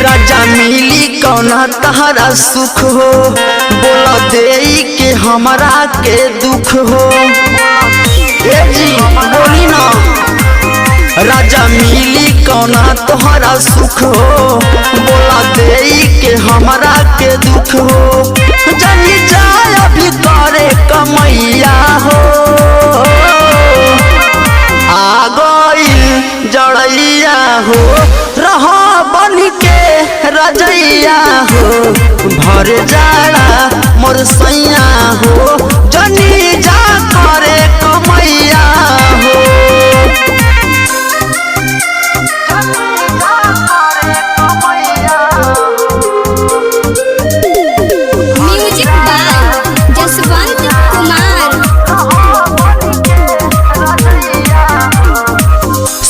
राजा मिली कौना तहरा सुख हो, बोल दे के हमरा के दुख हो। ए जी बोली ना, राजा मिली कौना तोहरा सुख हो, बोला दे के हमरा के दुख हो। जनी जाय अभी करे कमैया हो, आ गइल जड़ैया हो, रह बन के रजैया हो, भर जाड़ा मोर सैया हो, जनी जा करे कमैया हो। Music by Jaswant Kumar.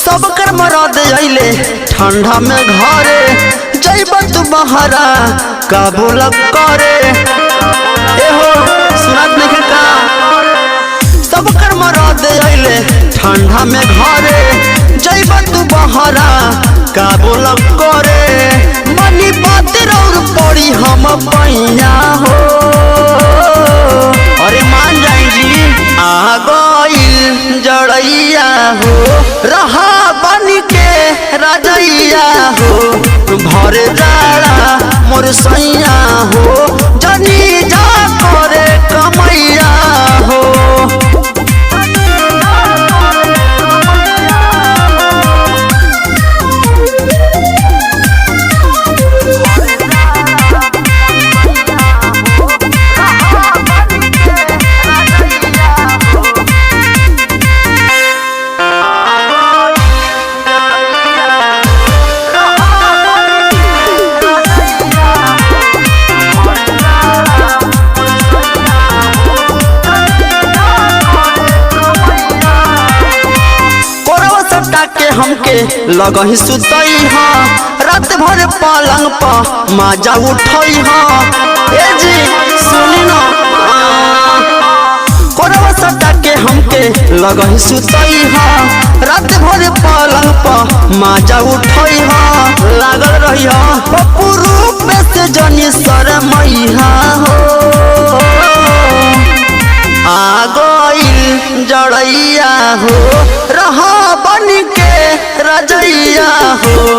सब कर मरद अइले ठंडा में घरे, जइब तू बहरा का बोल करे। एहो सुनत नहीं का, सब कर मरद अइले ठंडा में घरे, जइब तू बहरा का बोल करे। मनी बात और पड़ी हम पैया हो, अरे मान जाएगी। आ गइल जड़ैया हो, रहा बन के रजैया हो, भर जाड़ा मोर सैया हो, जनी जा करे कमैया हो। के हमके लगही सुतई हा, रात भर पलंग पर माजा उठई हा। ए जी सुनी ना, कोरवा सटा के हमके लगही सुतई हा, रात भर पलंग पर माजा उठई हा। लागल रही हा रूप से जनी शरमैया हो, आ गइल जड़ैया हो, रह बन के रजैया हो,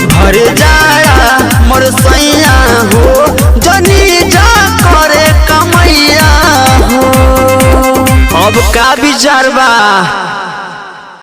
भर जाड़ा मोर सैया हो, जनी जा करे कमैया हो। अब का विचार बा?